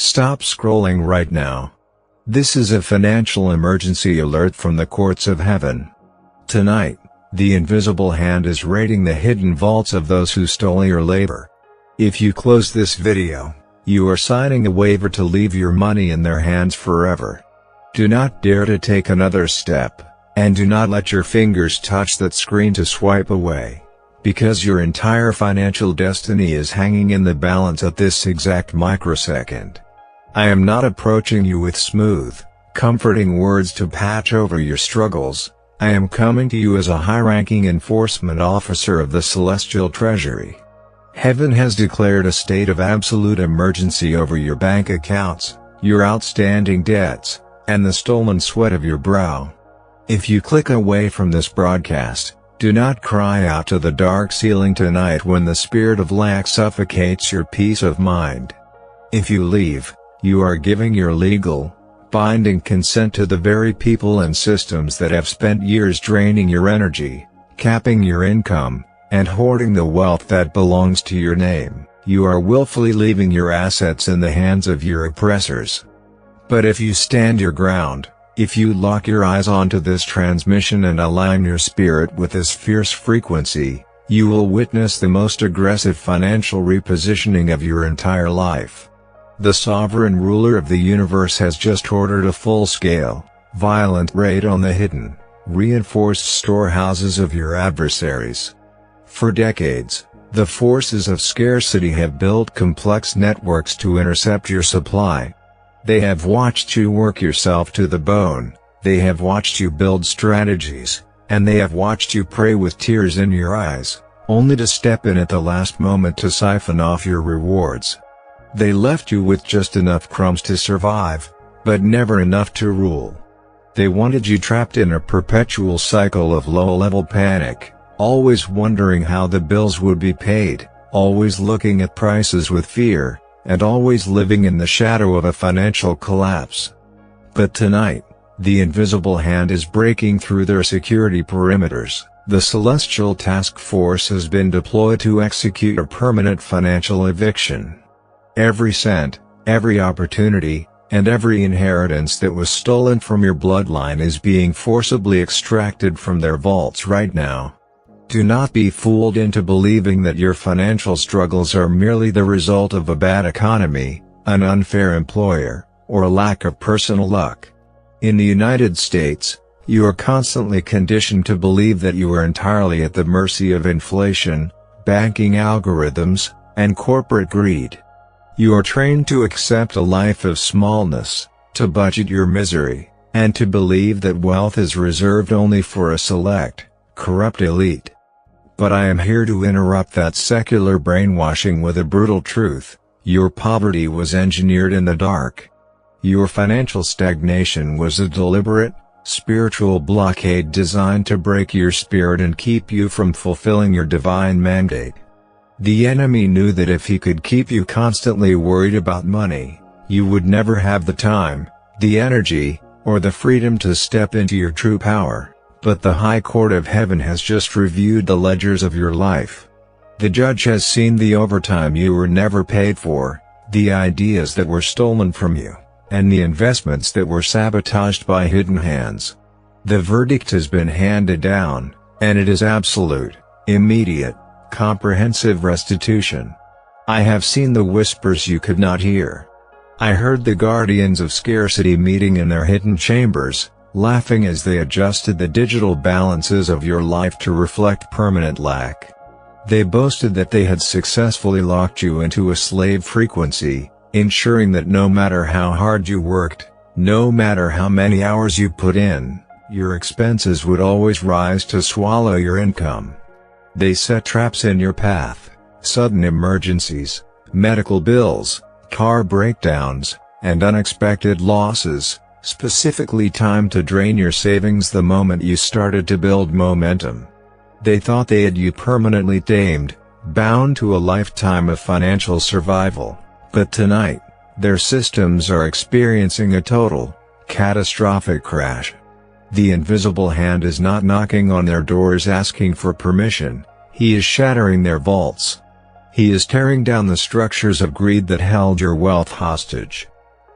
Stop scrolling right now. This is a financial emergency alert from the courts of heaven. Tonight, the invisible hand is raiding the hidden vaults of those who stole your labor. If you close this video, you are signing a waiver to leave your money in their hands forever. Do not dare to take another step, and do not let your fingers touch that screen to swipe away, because your entire financial destiny is hanging in the balance at this exact microsecond. I am not approaching you with smooth, comforting words to patch over your struggles. I am coming to you as a high-ranking enforcement officer of the Celestial Treasury. Heaven has declared a state of absolute emergency over your bank accounts, your outstanding debts, and the stolen sweat of your brow. If you click away from this broadcast, do not cry out to the dark ceiling tonight when the spirit of lack suffocates your peace of mind. If you leave, you are giving your legal, binding consent to the very people and systems that have spent years draining your energy, capping your income, and hoarding the wealth that belongs to your name. You are willfully leaving your assets in the hands of your oppressors. But if you stand your ground, if you lock your eyes onto this transmission and align your spirit with this fierce frequency, you will witness the most aggressive financial repositioning of your entire life. The sovereign ruler of the universe has just ordered a full-scale, violent raid on the hidden, reinforced storehouses of your adversaries. For decades, the forces of scarcity have built complex networks to intercept your supply. They have watched you work yourself to the bone, they have watched you build strategies, and they have watched you pray with tears in your eyes, only to step in at the last moment to siphon off your rewards. They left you with just enough crumbs to survive, but never enough to rule. They wanted you trapped in a perpetual cycle of low-level panic, always wondering how the bills would be paid, always looking at prices with fear, and always living in the shadow of a financial collapse. But tonight, the invisible hand is breaking through their security perimeters. The Celestial Task Force has been deployed to execute a permanent financial eviction. Every cent, every opportunity, and every inheritance that was stolen from your bloodline is being forcibly extracted from their vaults right now. Do not be fooled into believing that your financial struggles are merely the result of a bad economy, an unfair employer, or a lack of personal luck. In the United States, you are constantly conditioned to believe that you are entirely at the mercy of inflation, banking algorithms, and corporate greed. You are trained to accept a life of smallness, to budget your misery, and to believe that wealth is reserved only for a select, corrupt elite. But I am here to interrupt that secular brainwashing with a brutal truth. Your poverty was engineered in the dark. Your financial stagnation was a deliberate, spiritual blockade designed to break your spirit and keep you from fulfilling your divine mandate. The enemy knew that if he could keep you constantly worried about money, you would never have the time, the energy, or the freedom to step into your true power. But the High Court of Heaven has just reviewed the ledgers of your life. The judge has seen the overtime you were never paid for, the ideas that were stolen from you, and the investments that were sabotaged by hidden hands. The verdict has been handed down, and it is absolute, immediate, comprehensive restitution. I have seen the whispers you could not hear. I heard the guardians of scarcity meeting in their hidden chambers, laughing as they adjusted the digital balances of your life to reflect permanent lack. They boasted that they had successfully locked you into a slave frequency, ensuring that no matter how hard you worked, no matter how many hours you put in, your expenses would always rise to swallow your income. They set traps in your path: sudden emergencies, medical bills, car breakdowns, and unexpected losses, specifically timed to drain your savings the moment you started to build momentum. They thought they had you permanently tamed, bound to a lifetime of financial survival, but tonight, their systems are experiencing a total, catastrophic crash. The invisible hand is not knocking on their doors asking for permission, he is shattering their vaults. He is tearing down the structures of greed that held your wealth hostage.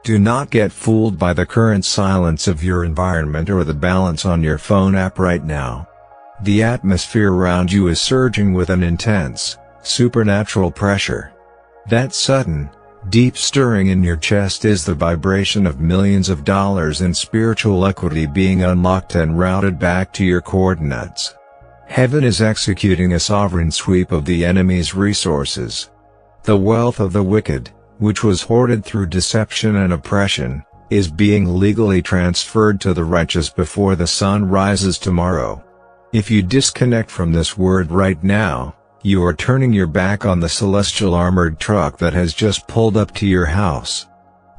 Do not get fooled by the current silence of your environment or the balance on your phone app right now. The atmosphere around you is surging with an intense, supernatural pressure. That sudden, deep stirring in your chest is the vibration of millions of dollars in spiritual equity being unlocked and routed back to your coordinates. Heaven is executing a sovereign sweep of the enemy's resources. The wealth of the wicked, which was hoarded through deception and oppression, is being legally transferred to the righteous before the sun rises tomorrow. If you disconnect from this word right now, you are turning your back on the celestial armored truck that has just pulled up to your house.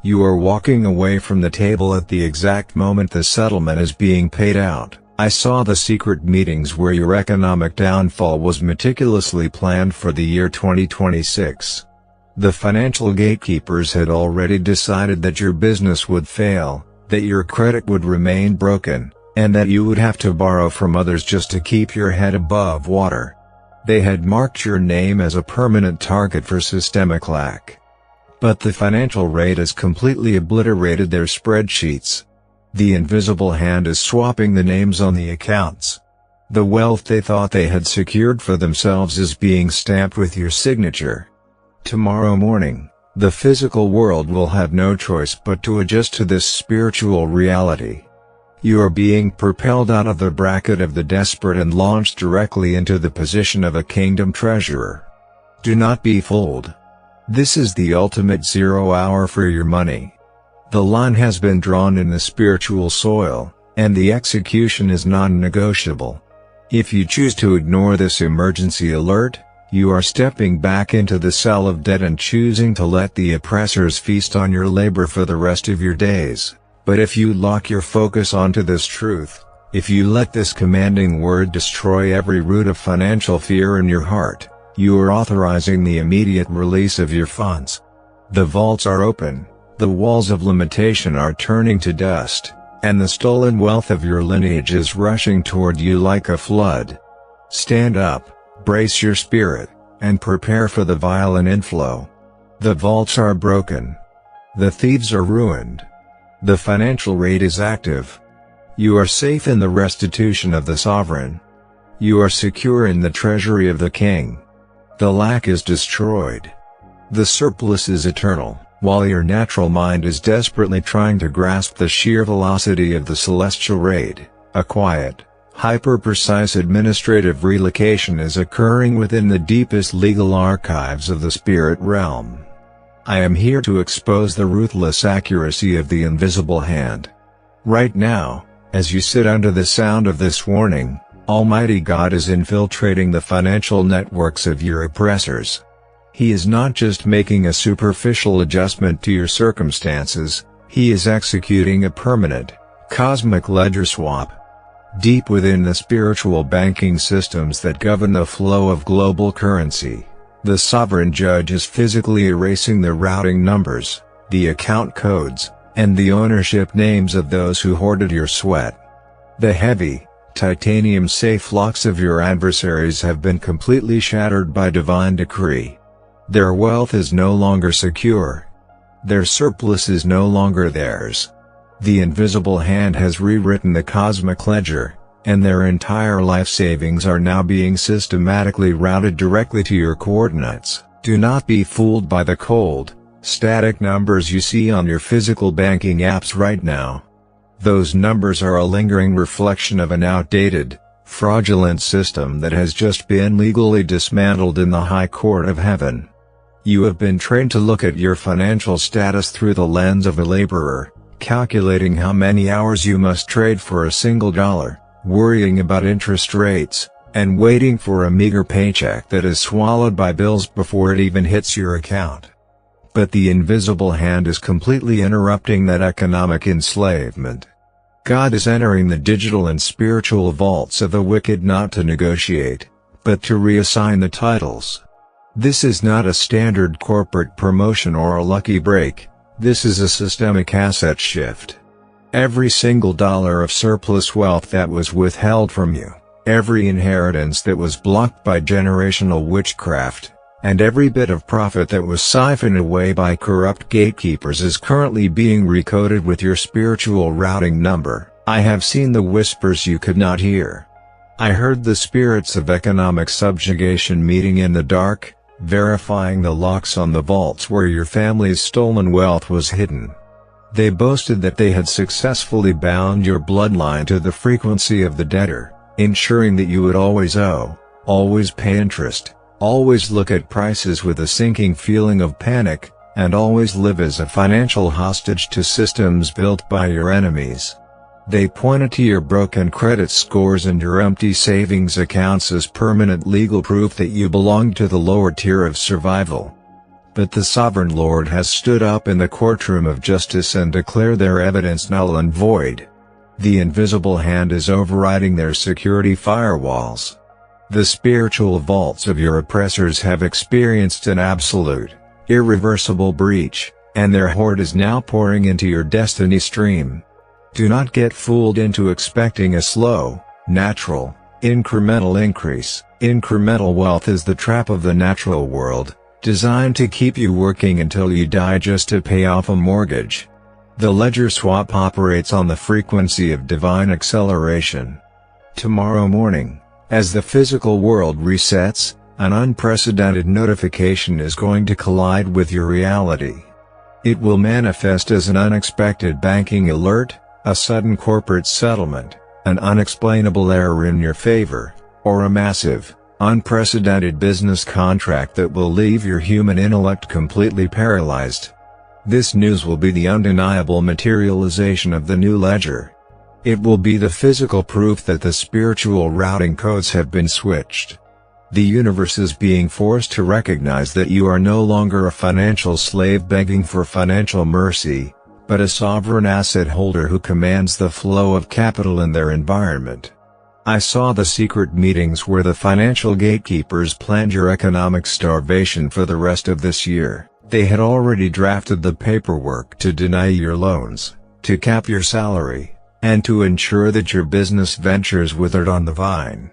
You are walking away from the table at the exact moment the settlement is being paid out. I saw the secret meetings where your economic downfall was meticulously planned for the year 2026. The financial gatekeepers had already decided that your business would fail, that your credit would remain broken, and that you would have to borrow from others just to keep your head above water. They had marked your name as a permanent target for systemic lack. But the financial raid has completely obliterated their spreadsheets. The invisible hand is swapping the names on the accounts. The wealth they thought they had secured for themselves is being stamped with your signature. Tomorrow morning, the physical world will have no choice but to adjust to this spiritual reality. You are being propelled out of the bracket of the desperate and launched directly into the position of a kingdom treasurer. Do not be fooled. This is the ultimate 0 hour for your money. The line has been drawn in the spiritual soil, and the execution is non-negotiable. If you choose to ignore this emergency alert, you are stepping back into the cell of debt and choosing to let the oppressors feast on your labor for the rest of your days. But if you lock your focus onto this truth, if you let this commanding word destroy every root of financial fear in your heart, you are authorizing the immediate release of your funds. The vaults are open, the walls of limitation are turning to dust, and the stolen wealth of your lineage is rushing toward you like a flood. Stand up. Brace your spirit, and prepare for the violent inflow. The vaults are broken. The thieves are ruined. The financial raid is active. You are safe in the restitution of the sovereign. You are secure in the treasury of the king. The lack is destroyed. The surplus is eternal, while your natural mind is desperately trying to grasp the sheer velocity of the celestial raid. A quiet, hyper-precise administrative relocation is occurring within the deepest legal archives of the spirit realm. I am here to expose the ruthless accuracy of the invisible hand. Right now, as you sit under the sound of this warning, Almighty God is infiltrating the financial networks of your oppressors. He is not just making a superficial adjustment to your circumstances, He is executing a permanent, cosmic ledger swap. Deep within the spiritual banking systems that govern the flow of global currency, the sovereign judge is physically erasing the routing numbers, the account codes, and the ownership names of those who hoarded your sweat. The heavy, titanium-safe locks of your adversaries have been completely shattered by divine decree. Their wealth is no longer secure. Their surplus is no longer theirs. The invisible hand has rewritten the cosmic ledger, and their entire life savings are now being systematically routed directly to your coordinates. Do not be fooled by the cold, static numbers you see on your physical banking apps right now. Those numbers are a lingering reflection of an outdated, fraudulent system that has just been legally dismantled in the High Court of Heaven. You have been trained to look at your financial status through the lens of a laborer, calculating how many hours you must trade for a single dollar, worrying about interest rates, and waiting for a meager paycheck that is swallowed by bills before it even hits your account. But the invisible hand is completely interrupting that economic enslavement. God is entering the digital and spiritual vaults of the wicked not to negotiate, but to reassign the titles. This is not a standard corporate promotion or a lucky break. This is a systemic asset shift. Every single dollar of surplus wealth that was withheld from you, every inheritance that was blocked by generational witchcraft, and every bit of profit that was siphoned away by corrupt gatekeepers is currently being recoded with your spiritual routing number. I have seen the whispers you could not hear. I heard the spirits of economic subjugation meeting in the dark, verifying the locks on the vaults where your family's stolen wealth was hidden. They boasted that they had successfully bound your bloodline to the frequency of the debtor, ensuring that you would always owe, always pay interest, always look at prices with a sinking feeling of panic, and always live as a financial hostage to systems built by your enemies. They pointed to your broken credit scores and your empty savings accounts as permanent legal proof that you belonged to the lower tier of survival. But the Sovereign Lord has stood up in the courtroom of justice and declared their evidence null and void. The invisible hand is overriding their security firewalls. The spiritual vaults of your oppressors have experienced an absolute, irreversible breach, and their horde is now pouring into your destiny stream. Do not get fooled into expecting a slow, natural, incremental increase. Incremental wealth is the trap of the natural world, designed to keep you working until you die just to pay off a mortgage. The ledger swap operates on the frequency of divine acceleration. Tomorrow morning, as the physical world resets, an unprecedented notification is going to collide with your reality. It will manifest as an unexpected banking alert, a sudden corporate settlement, an unexplainable error in your favor, or a massive, unprecedented business contract that will leave your human intellect completely paralyzed. This news will be the undeniable materialization of the new ledger. It will be the physical proof that the spiritual routing codes have been switched. The universe is being forced to recognize that you are no longer a financial slave begging for financial mercy, but a sovereign asset holder who commands the flow of capital in their environment. I saw the secret meetings where the financial gatekeepers planned your economic starvation for the rest of this year. They had already drafted the paperwork to deny your loans, to cap your salary, and to ensure that your business ventures withered on the vine.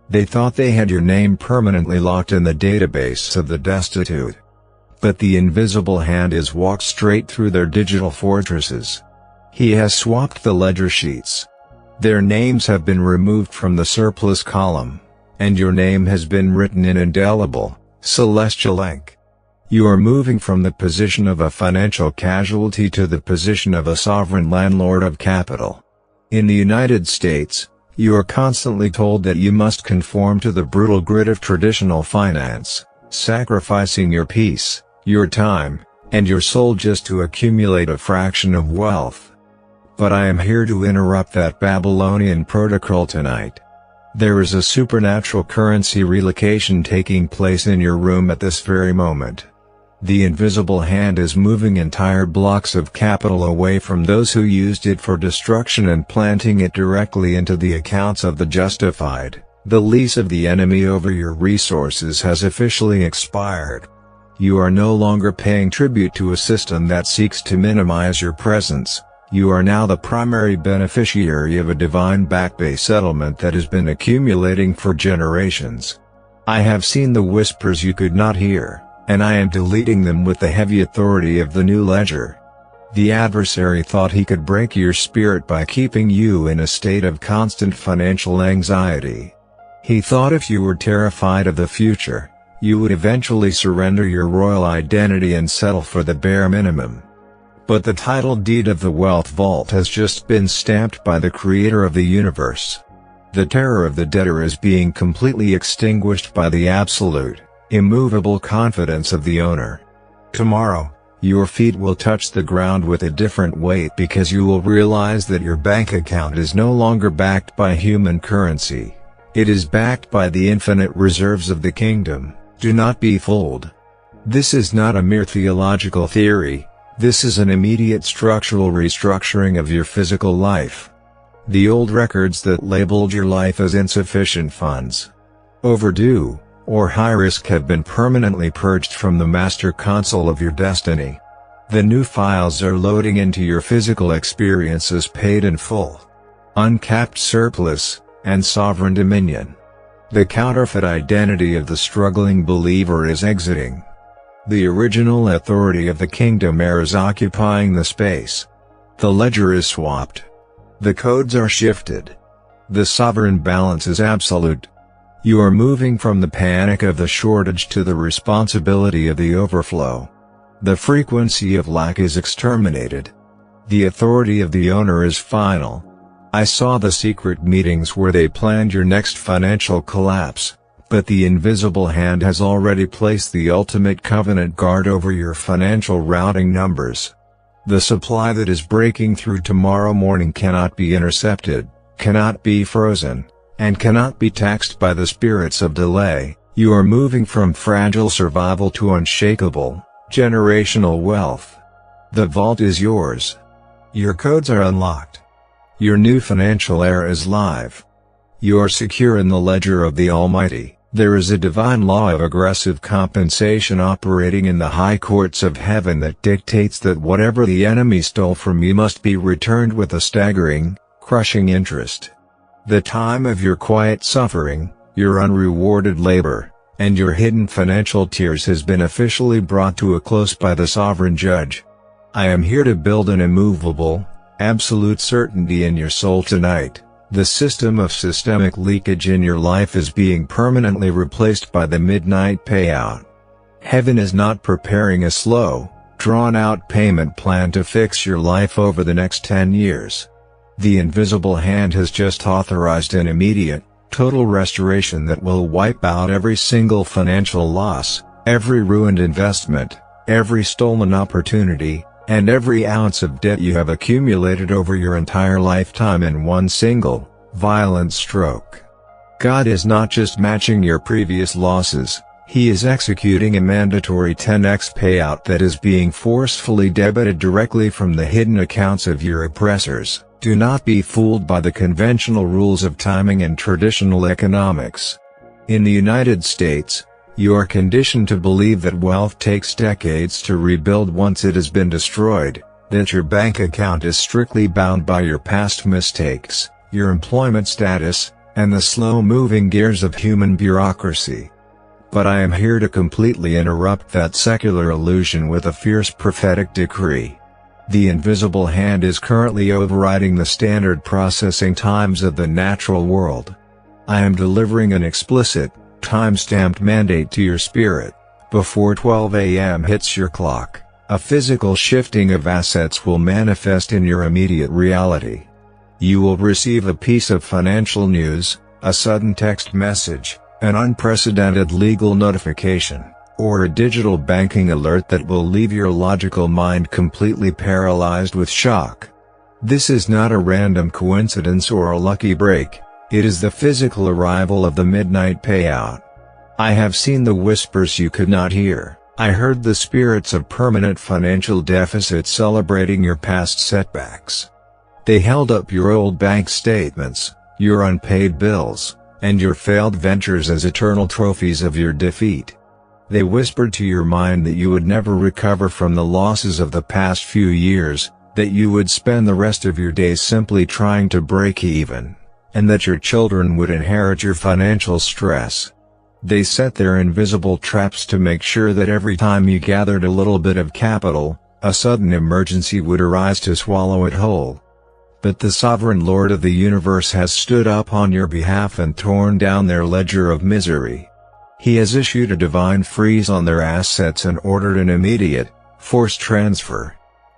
They thought they had your name permanently locked in the database of the destitute. But the invisible hand has walked straight through their digital fortresses. He has swapped the ledger sheets. Their names have been removed from the surplus column, and your name has been written in indelible, celestial ink. You are moving from the position of a financial casualty to the position of a sovereign landlord of capital. In the United States, you are constantly told that you must conform to the brutal grid of traditional finance, sacrificing your peace, your time, and your soul just to accumulate a fraction of wealth. But I am here to interrupt that Babylonian protocol tonight. There is a supernatural currency relocation taking place in your room at this very moment. The invisible hand is moving entire blocks of capital away from those who used it for destruction and planting it directly into the accounts of the justified. The lease of the enemy over your resources has officially expired. You are no longer paying tribute to a system that seeks to minimize your presence. You are now the primary beneficiary of a divine Back Bay settlement that has been accumulating for generations. I have seen the whispers you could not hear, and I am deleting them with the heavy authority of the new ledger. The adversary thought he could break your spirit by keeping you in a state of constant financial anxiety. He thought if you were terrified of the future, you would eventually surrender your royal identity and settle for the bare minimum. But the title deed of the Wealth Vault has just been stamped by the Creator of the universe. The terror of the debtor is being completely extinguished by the absolute, immovable confidence of the owner. Tomorrow, your feet will touch the ground with a different weight because you will realize that your bank account is no longer backed by human currency. It is backed by the infinite reserves of the kingdom. Do not be fooled. This is not a mere theological theory. This is an immediate structural restructuring of your physical life. The old records that labeled your life as insufficient funds, overdue, or high risk have been permanently purged from the master console of your destiny. The new files are loading into your physical experiences paid in full, uncapped surplus, and sovereign dominion. The counterfeit identity of the struggling believer is exiting. The original authority of the kingdom heir is occupying the space. The ledger is swapped. The codes are shifted. The sovereign balance is absolute. You are moving from the panic of the shortage to the responsibility of the overflow. The frequency of lack is exterminated. The authority of the owner is final. I saw the secret meetings where they planned your next financial collapse, but the invisible hand has already placed the ultimate covenant guard over your financial routing numbers. The supply that is breaking through tomorrow morning cannot be intercepted, cannot be frozen, and cannot be taxed by the spirits of delay. You are moving from fragile survival to unshakable, generational wealth. The vault is yours. Your codes are unlocked. Your new financial era is live. You are secure in the ledger of the Almighty. There is a divine law of aggressive compensation operating in the high courts of heaven that dictates that whatever the enemy stole from you must be returned with a staggering, crushing interest. The time of your quiet suffering, your unrewarded labor, and your hidden financial tears has been officially brought to a close by the sovereign judge. I am here to build an immovable, absolute certainty in your soul tonight. The system of systemic leakage in your life is being permanently replaced by the midnight payout. Heaven is not preparing a slow, drawn-out payment plan to fix your life over the next 10 years. The invisible hand has just authorized an immediate, total restoration that will wipe out every single financial loss, every ruined investment, every stolen opportunity, and every ounce of debt you have accumulated over your entire lifetime in one single, violent stroke. God is not just matching your previous losses, He is executing a mandatory 10x payout that is being forcefully debited directly from the hidden accounts of your oppressors. Do not be fooled by the conventional rules of timing and traditional economics. In the United States, you are conditioned to believe that wealth takes decades to rebuild once it has been destroyed, that your bank account is strictly bound by your past mistakes, your employment status, and the slow-moving gears of human bureaucracy. But I am here to completely interrupt that secular illusion with a fierce prophetic decree. The invisible hand is currently overriding the standard processing times of the natural world. I am delivering an explicit, time-stamped mandate to your spirit. Before 12 a.m. hits your clock, a physical shifting of assets will manifest in your immediate reality. You will receive a piece of financial news, a sudden text message, an unprecedented legal notification, or a digital banking alert that will leave your logical mind completely paralyzed with shock. This is not a random coincidence or a lucky break. It is the physical arrival of the midnight payout. I have seen the whispers you could not hear. I heard the spirits of permanent financial deficit celebrating your past setbacks. They held up your old bank statements, your unpaid bills, and your failed ventures as eternal trophies of your defeat. They whispered to your mind that you would never recover from the losses of the past few years, that you would spend the rest of your days simply trying to break even, and that your children would inherit your financial stress. They set their invisible traps to make sure that every time you gathered a little bit of capital, a sudden emergency would arise to swallow it whole. But the sovereign Lord of the universe has stood up on your behalf and torn down their ledger of misery. He has issued a divine freeze on their assets and ordered an immediate, forced transfer.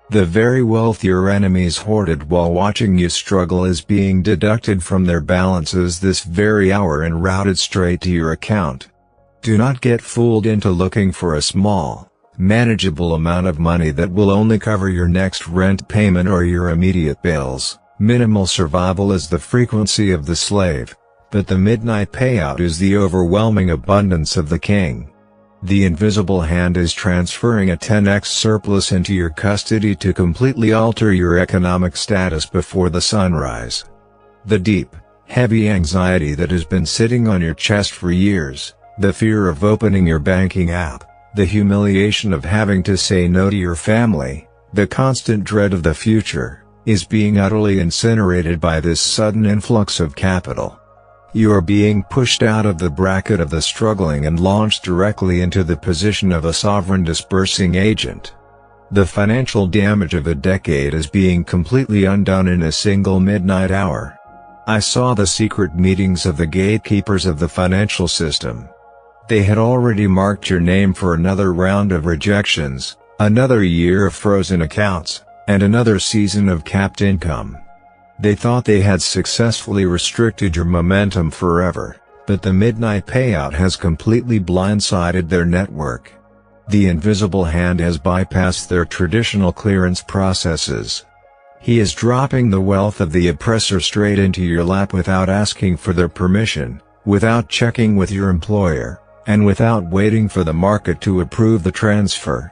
The very wealth your enemies hoarded while watching you struggle is being deducted from their balances this very hour and routed straight to your account. Do not get fooled into looking for a small, manageable amount of money that will only cover your next rent payment or your immediate bills. Minimal survival is the frequency of the slave, but the midnight payout is the overwhelming abundance of the king. The invisible hand is transferring a 10x surplus into your custody to completely alter your economic status before the sunrise. The deep, heavy anxiety that has been sitting on your chest for years, the fear of opening your banking app, the humiliation of having to say no to your family, the constant dread of the future, is being utterly incinerated by this sudden influx of capital. You are being pushed out of the bracket of the struggling and launched directly into the position of a sovereign dispersing agent. The financial damage of a decade is being completely undone in a single midnight hour. I saw the secret meetings of the gatekeepers of the financial system. They had already marked your name for another round of rejections, another year of frozen accounts, and another season of capped income. They thought they had successfully restricted your momentum forever, but the midnight payout has completely blindsided their network. The invisible hand has bypassed their traditional clearance processes. He is dropping the wealth of the oppressor straight into your lap without asking for their permission, without checking with your employer, and without waiting for the market to approve the transfer.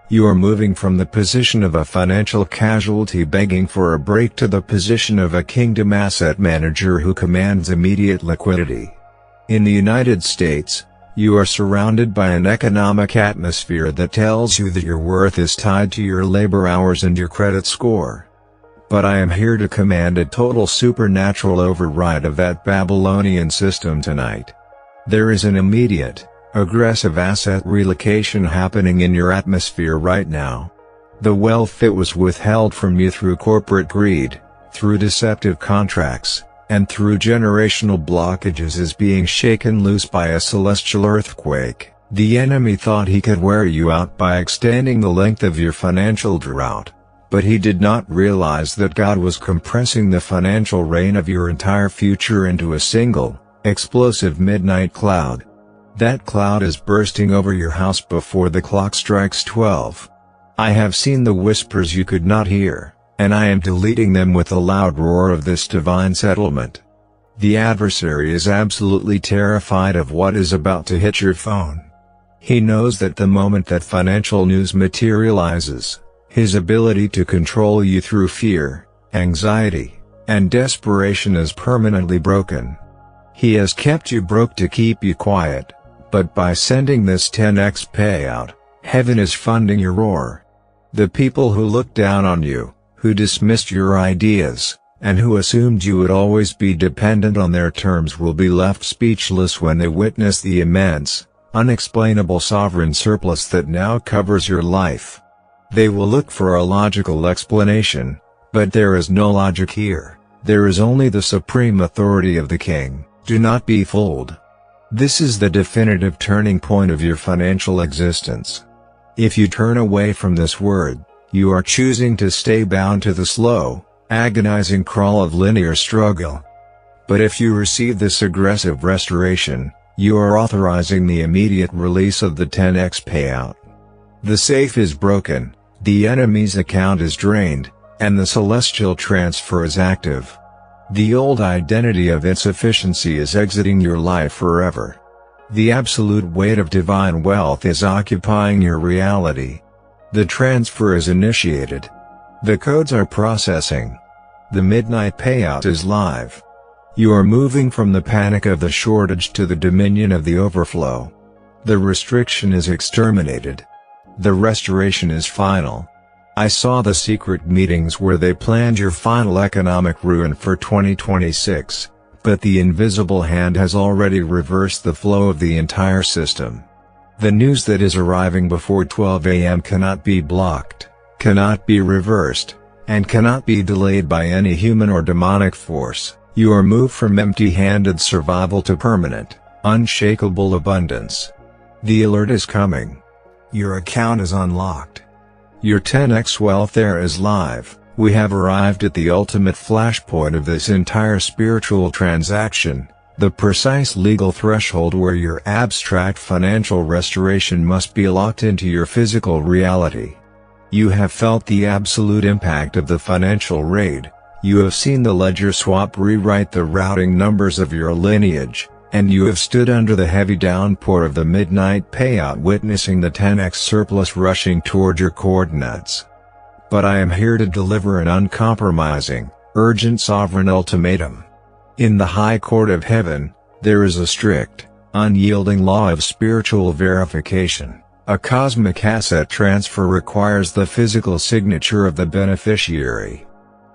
You are moving from the position of a financial casualty begging for a break to the position of a kingdom asset manager who commands immediate liquidity. In the United States, you are surrounded by an economic atmosphere that tells you that your worth is tied to your labor hours and your credit score. But I am here to command a total supernatural override of that Babylonian system tonight. There is an immediate, aggressive asset relocation happening in your atmosphere right now. The wealth that was withheld from you through corporate greed, through deceptive contracts, and through generational blockages is being shaken loose by a celestial earthquake. The enemy thought he could wear you out by extending the length of your financial drought, but he did not realize that God was compressing the financial rain of your entire future into a single, explosive midnight cloud. That cloud is bursting over your house before the clock strikes 12. I have seen the whispers you could not hear, and I am deleting them with the loud roar of this divine settlement. The adversary is absolutely terrified of what is about to hit your phone. He knows that the moment that financial news materializes, his ability to control you through fear, anxiety, and desperation is permanently broken. He has kept you broke to keep you quiet. But by sending this 10x payout, heaven is funding your roar. The people who looked down on you, who dismissed your ideas, and who assumed you would always be dependent on their terms will be left speechless when they witness the immense, unexplainable sovereign surplus that now covers your life. They will look for a logical explanation, but there is no logic here. There is only the supreme authority of the King. Do not be fooled. This is the definitive turning point of your financial existence. If you turn away from this word, you are choosing to stay bound to the slow, agonizing crawl of linear struggle. But if you receive this aggressive restoration, you are authorizing the immediate release of the 10x payout. The safe is broken, the enemy's account is drained, and the celestial transfer is active. The old identity of insufficiency is exiting your life forever. The absolute weight of divine wealth is occupying your reality. The transfer is initiated. The codes are processing. The midnight payout is live. You are moving from the panic of the shortage to the dominion of the overflow. The restriction is exterminated. The restoration is final. I saw the secret meetings where they planned your final economic ruin for 2026, but the invisible hand has already reversed the flow of the entire system. The news that is arriving before 12 a.m. cannot be blocked, cannot be reversed, and cannot be delayed by any human or demonic force. You are moved from empty-handed survival to permanent, unshakable abundance. The alert is coming. Your account is unlocked. Your 10x wealth era is live. We have arrived at the ultimate flashpoint of this entire spiritual transaction, the precise legal threshold where your abstract financial restoration must be locked into your physical reality. You have felt the absolute impact of the financial raid. You have seen the ledger swap rewrite the routing numbers of your lineage, and you have stood under the heavy downpour of the midnight payout witnessing the 10x surplus rushing toward your coordinates. But I am here to deliver an uncompromising, urgent sovereign ultimatum. In the high court of heaven, there is a strict, unyielding law of spiritual verification. A cosmic asset transfer requires the physical signature of the beneficiary.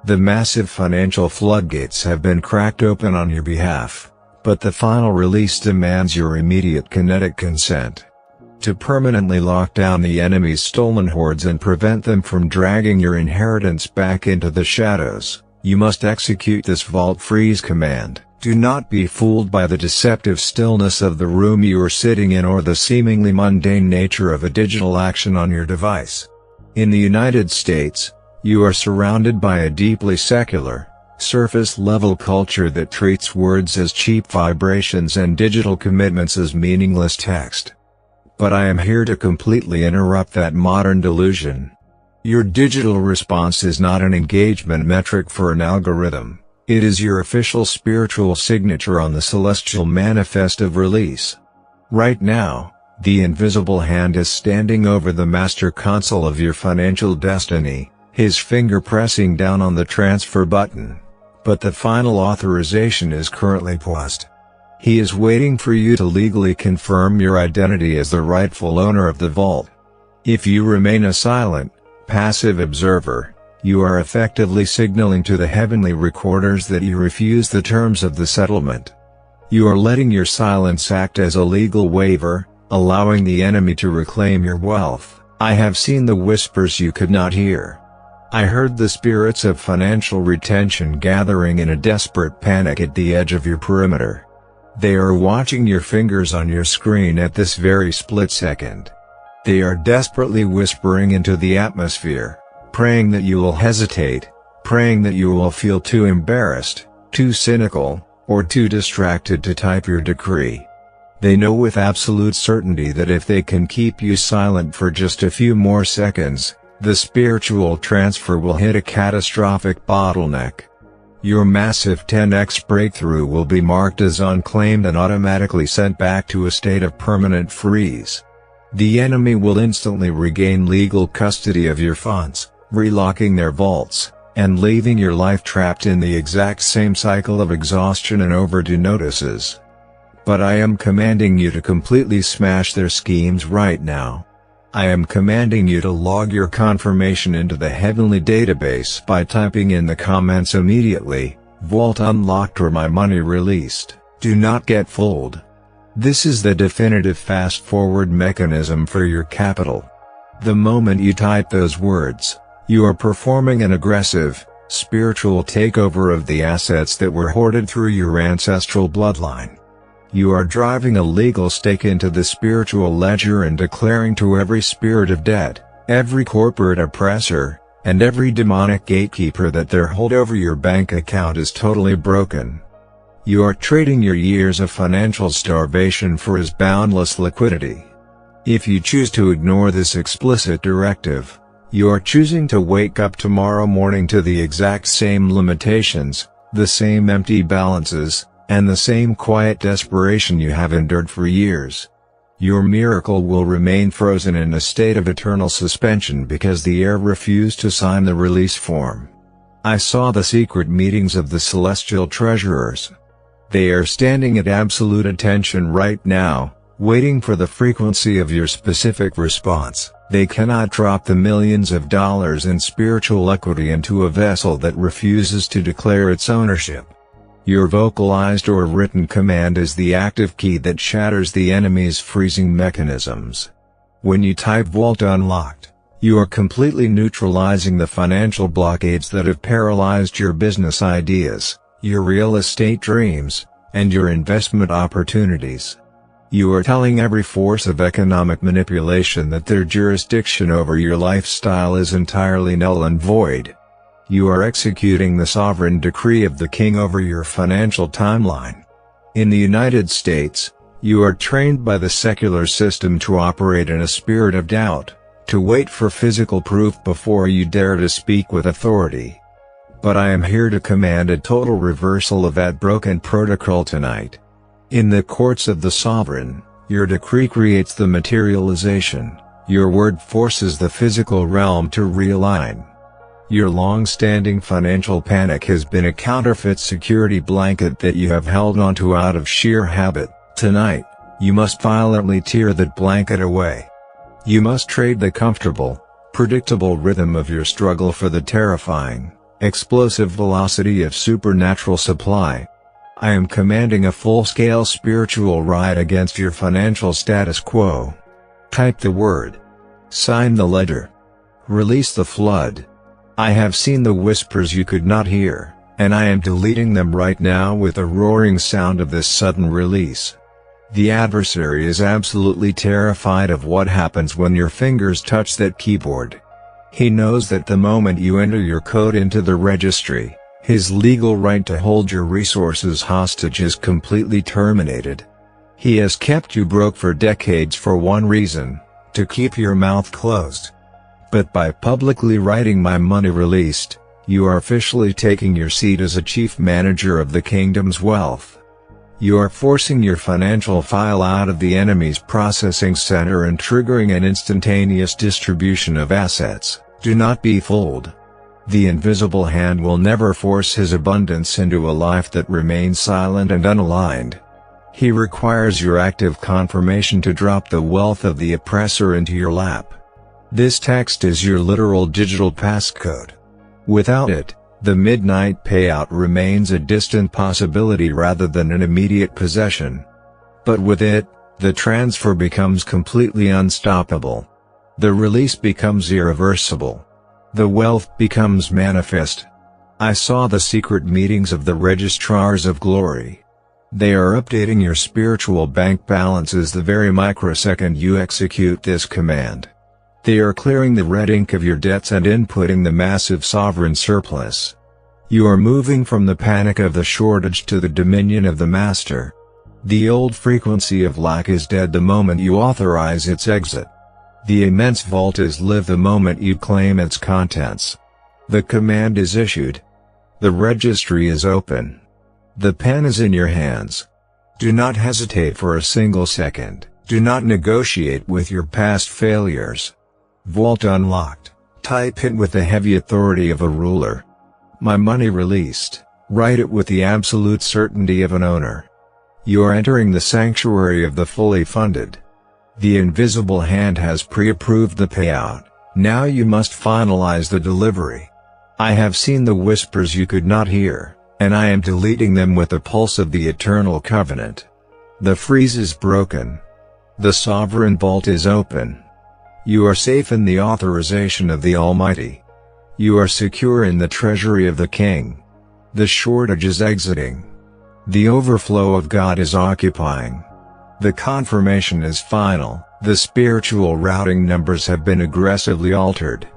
The massive financial floodgates have been cracked open on your behalf. but the final release demands your immediate kinetic consent. To permanently lock down the enemy's stolen hoards and prevent them from dragging your inheritance back into the shadows, you must execute this Vault Freeze command. Do not be fooled by the deceptive stillness of the room you are sitting in or the seemingly mundane nature of a digital action on your device. In the United States, you are surrounded by a deeply secular, surface-level culture that treats words as cheap vibrations and digital commitments as meaningless text. But I am here to completely interrupt that modern delusion. Your digital response is not an engagement metric for an algorithm. It is your official spiritual signature on the celestial manifest of release. Right now, the invisible hand is standing over the master console of your financial destiny, his finger pressing down on the transfer button. But the final authorization is currently paused. He is waiting for you to legally confirm your identity as the rightful owner of the vault. If you remain a silent, passive observer, you are effectively signaling to the heavenly recorders that you refuse the terms of the settlement. You are letting your silence act as a legal waiver, allowing the enemy to reclaim your wealth. I have seen the whispers you could not hear. I heard the spirits of financial retention gathering in a desperate panic at the edge of your perimeter. They are watching your fingers on your screen at this very split second. They are desperately whispering into the atmosphere, praying that you will hesitate, praying that you will feel too embarrassed, too cynical, or too distracted to type your decree. They know with absolute certainty that if they can keep you silent for just a few more seconds, the spiritual transfer will hit a catastrophic bottleneck. Your massive 10x breakthrough will be marked as unclaimed and automatically sent back to a state of permanent freeze. The enemy will instantly regain legal custody of your funds, relocking their vaults, and leaving your life trapped in the exact same cycle of exhaustion and overdue notices. But I am commanding you to completely smash their schemes right now. I am commanding you to log your confirmation into the heavenly database by typing in the comments immediately, "Vault unlocked" or "My money released." Do not get fooled. This is the definitive fast-forward mechanism for your capital. The moment you type those words, you are performing an aggressive, spiritual takeover of the assets that were hoarded through your ancestral bloodline. You are driving a legal stake into the spiritual ledger and declaring to every spirit of debt, every corporate oppressor, and every demonic gatekeeper that their hold over your bank account is totally broken. You are trading your years of financial starvation for his boundless liquidity. If you choose to ignore this explicit directive, you are choosing to wake up tomorrow morning to the exact same limitations, the same empty balances, and the same quiet desperation you have endured for years. Your miracle will remain frozen in a state of eternal suspension because the heir refused to sign the release form. I saw the secret meetings of the celestial treasurers. They are standing at absolute attention right now, waiting for the frequency of your specific response. They cannot drop the millions of dollars in spiritual equity into a vessel that refuses to declare its ownership. Your vocalized or written command is the active key that shatters the enemy's freezing mechanisms. When you type "Vault unlocked," you are completely neutralizing the financial blockades that have paralyzed your business ideas, your real estate dreams, and your investment opportunities. You are telling every force of economic manipulation that their jurisdiction over your lifestyle is entirely null and void. You are executing the sovereign decree of the king over your financial timeline. In the United States, you are trained by the secular system to operate in a spirit of doubt, to wait for physical proof before you dare to speak with authority. But I am here to command a total reversal of that broken protocol tonight. In the courts of the sovereign, your decree creates the materialization, your word forces the physical realm to realign. Your long-standing financial panic has been a counterfeit security blanket that you have held onto out of sheer habit. Tonight, you must violently tear that blanket away. You must trade the comfortable, predictable rhythm of your struggle for the terrifying, explosive velocity of supernatural supply. I am commanding a full-scale spiritual riot against your financial status quo. Type the word. Sign the letter. Release the flood. I have seen the whispers you could not hear, and I am deleting them right now with the roaring sound of this sudden release. The adversary is absolutely terrified of what happens when your fingers touch that keyboard. He knows that the moment you enter your code into the registry, his legal right to hold your resources hostage is completely terminated. He has kept you broke for decades for one reason: to keep your mouth closed. But by publicly writing "My money released," you are officially taking your seat as a chief manager of the kingdom's wealth. You are forcing your financial file out of the enemy's processing center and triggering an instantaneous distribution of assets. Do not be fooled. The invisible hand will never force his abundance into a life that remains silent and unaligned. He requires your active confirmation to drop the wealth of the oppressor into your lap. This text is your literal digital passcode. Without it, the midnight payout remains a distant possibility rather than an immediate possession. But with it, the transfer becomes completely unstoppable. The release becomes irreversible. The wealth becomes manifest. I saw the secret meetings of the registrars of glory. They are updating your spiritual bank balances the very microsecond you execute this command. They are clearing the red ink of your debts and inputting the massive sovereign surplus. You are moving from the panic of the shortage to the dominion of the master. The old frequency of lack is dead the moment you authorize its exit. The immense vault is live the moment you claim its contents. The command is issued. The registry is open. The pen is in your hands. Do not hesitate for a single second. Do not negotiate with your past failures. Vault unlocked. Type it with the heavy authority of a ruler. My money released. Write it with the absolute certainty of an owner. You are entering the sanctuary of the fully funded. The invisible hand has pre-approved the payout. Now you must finalize the delivery. I have seen the whispers you could not hear, and I am deleting them with the pulse of the eternal covenant. The freeze is broken. The sovereign vault is open. You are safe in the authorization of the Almighty. You are secure in the treasury of the King. The shortage is exiting. The overflow of God is occupying. The confirmation is final. The spiritual routing numbers have been aggressively altered.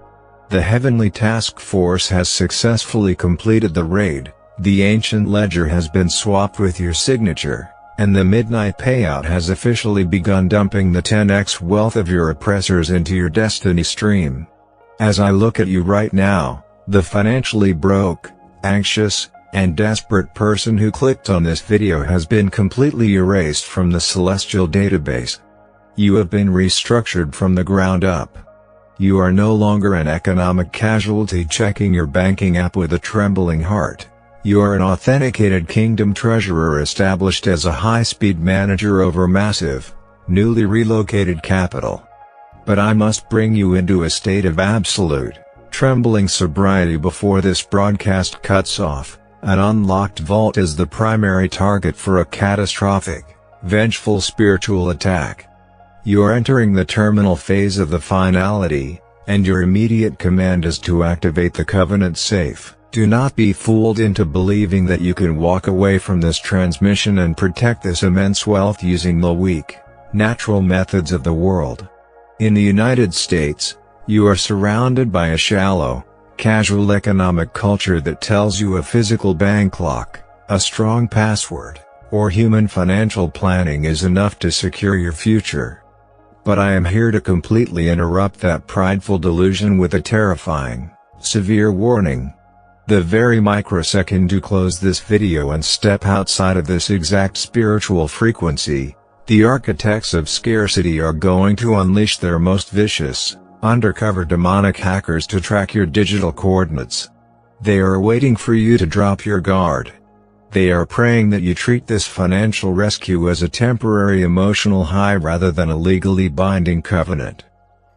The heavenly task force has successfully completed the raid. The ancient ledger has been swapped with your signature, and the midnight payout has officially begun dumping the 10x wealth of your oppressors into your destiny stream. As I look at you right now, the financially broke, anxious, and desperate person who clicked on this video has been completely erased from the celestial database. You have been restructured from the ground up. You are no longer an economic casualty checking your banking app with a trembling heart. You are an authenticated kingdom treasurer established as a high-speed manager over massive, newly relocated capital. But I must bring you into a state of absolute, trembling sobriety before this broadcast cuts off. An unlocked vault is the primary target for a catastrophic, vengeful spiritual attack. You are entering the terminal phase of the finality, and your immediate command is to activate the covenant safe. Do not be fooled into believing that you can walk away from this transmission and protect this immense wealth using the weak, natural methods of the world. In the United States, you are surrounded by a shallow, casual economic culture that tells you a physical bank lock, a strong password, or human financial planning is enough to secure your future. But I am here to completely interrupt that prideful delusion with a terrifying, severe warning. The very microsecond you close this video and step outside of this exact spiritual frequency, the architects of scarcity are going to unleash their most vicious, undercover demonic hackers to track your digital coordinates. They are waiting for you to drop your guard. They are praying that you treat this financial rescue as a temporary emotional high rather than a legally binding covenant.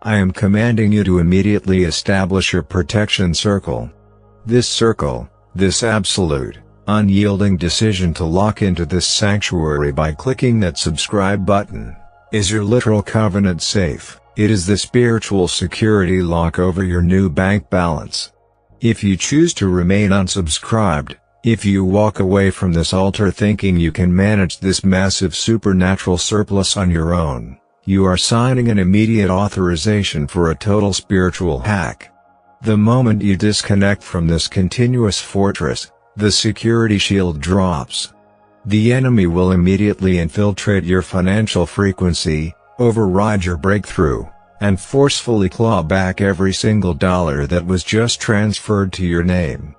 I am commanding you to immediately establish your protection circle. This circle, this absolute, unyielding decision to lock into this sanctuary by clicking that subscribe button, is your literal covenant safe. It is the spiritual security lock over your new bank balance. If you choose to remain unsubscribed, if you walk away from this altar thinking you can manage this massive supernatural surplus on your own, you are signing an immediate authorization for a total spiritual hack. The moment you disconnect from this continuous fortress, the security shield drops. The enemy will immediately infiltrate your financial frequency, override your breakthrough, and forcefully claw back every single dollar that was just transferred to your name.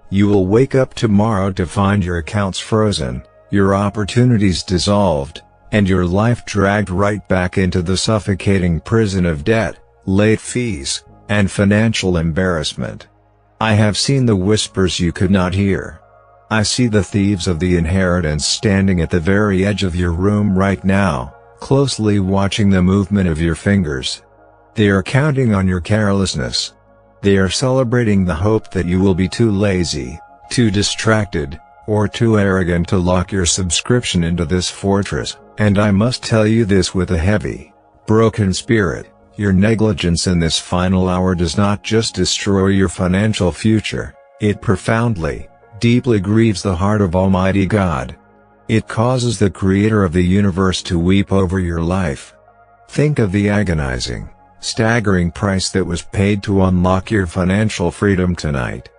You will wake up tomorrow to find your accounts frozen, your opportunities dissolved, and your life dragged right back into the suffocating prison of debt, late fees, and financial embarrassment. I have seen the whispers you could not hear. I see the thieves of the inheritance standing at the very edge of your room right now, closely watching the movement of your fingers. They are counting on your carelessness. They are celebrating the hope that you will be too lazy, too distracted, or too arrogant to lock your subscription into this fortress, and I must tell you this with a heavy, broken spirit, your negligence in this final hour does not just destroy your financial future, it profoundly, deeply grieves the heart of Almighty God. It causes the Creator of the universe to weep over your life. Think of the agonizing, staggering price that was paid to unlock your financial freedom tonight.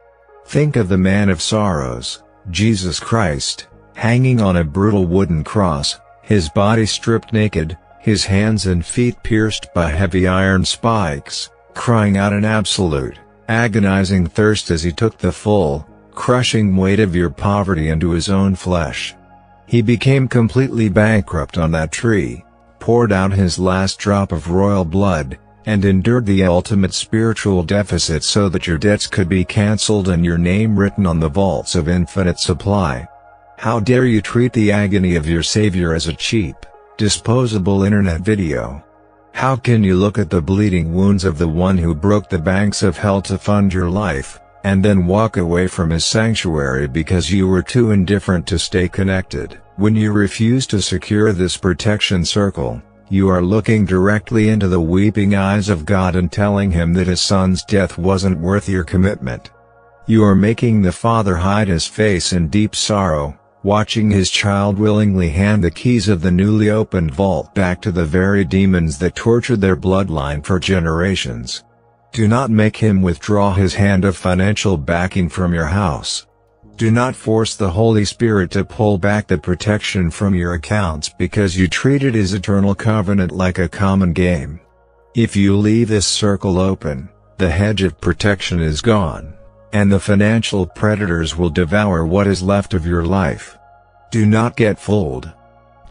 Think of the man of sorrows, Jesus Christ, hanging on a brutal wooden cross, his body stripped naked, his hands and feet pierced by heavy iron spikes, crying out in absolute, agonizing thirst as he took the full, crushing weight of your poverty into his own flesh. He became completely bankrupt on that tree, poured out his last drop of royal blood, and endured the ultimate spiritual deficit so that your debts could be cancelled and your name written on the vaults of infinite supply. How dare you treat the agony of your Savior as a cheap, disposable internet video? How can you look at the bleeding wounds of the one who broke the banks of hell to fund your life, and then walk away from his sanctuary because you were too indifferent to stay connected? When you refuse to secure this protection circle, you are looking directly into the weeping eyes of God and telling him that his son's death wasn't worth your commitment. You are making the Father hide his face in deep sorrow, watching his child willingly hand the keys of the newly opened vault back to the very demons that tortured their bloodline for generations. Do not make him withdraw his hand of financial backing from your house. Do not force the Holy Spirit to pull back the protection from your accounts because you treated his eternal covenant like a common game. If you leave this circle open, the hedge of protection is gone, and the financial predators will devour what is left of your life. Do not get fooled.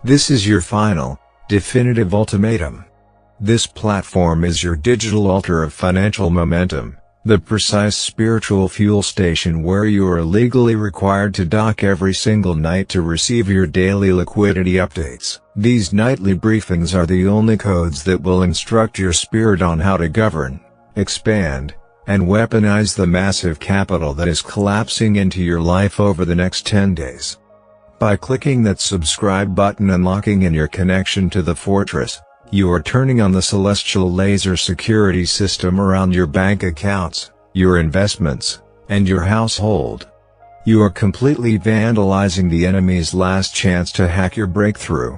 This is your final, definitive ultimatum. This platform is your digital altar of financial momentum, the precise spiritual fuel station where you are legally required to dock every single night to receive your daily liquidity updates. These nightly briefings are the only codes that will instruct your spirit on how to govern, expand, and weaponize the massive capital that is collapsing into your life over the next 10 days. By clicking that subscribe button and locking in your connection to the fortress, you are turning on the celestial laser security system around your bank accounts, your investments, and your household. You are completely vandalizing the enemy's last chance to hack your breakthrough.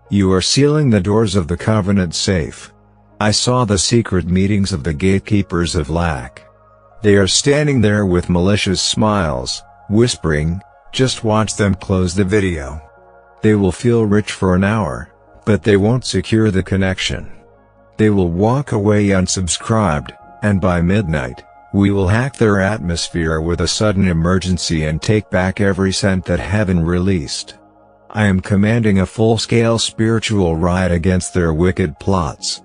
You are sealing the doors of the covenant safe. I saw the secret meetings of the gatekeepers of lack. They are standing there with malicious smiles, whispering, "Just watch them close the video." They will feel rich for an hour, but they won't secure the connection. They will walk away unsubscribed, and by midnight, we will hack their atmosphere with a sudden emergency and take back every cent that heaven released. I am commanding a full-scale spiritual riot against their wicked plots.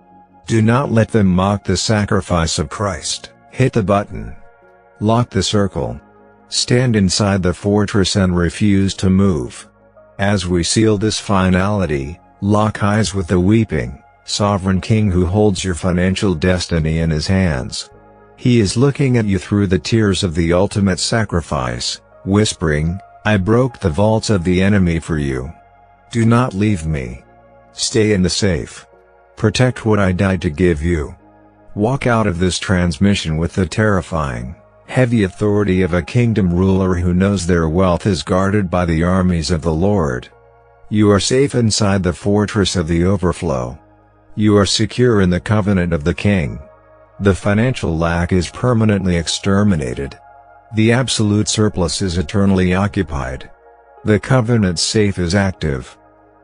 Do not let them mock the sacrifice of Christ. Hit the button. Lock the circle. Stand inside the fortress and refuse to move. As we seal this finality, lock eyes with the weeping, sovereign King who holds your financial destiny in his hands. He is looking at you through the tears of the ultimate sacrifice, whispering, I broke the vaults of the enemy for you. Do not leave me. Stay in the safe. Protect what I died to give you. Walk out of this transmission with the terrifying, heavy authority of a kingdom ruler who knows their wealth is guarded by the armies of the Lord. You are safe inside the fortress of the overflow. You are secure in the covenant of the King. The financial lack is permanently exterminated. The absolute surplus is eternally occupied. The covenant safe is active.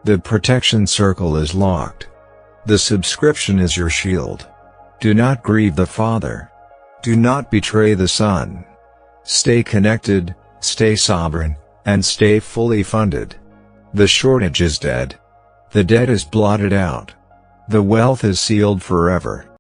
The protection circle is locked. The subscription is your shield. Do not grieve the Father. Do not betray the Son. Stay connected, stay sovereign, and stay fully funded. The shortage is dead. The debt is blotted out. The wealth is sealed forever.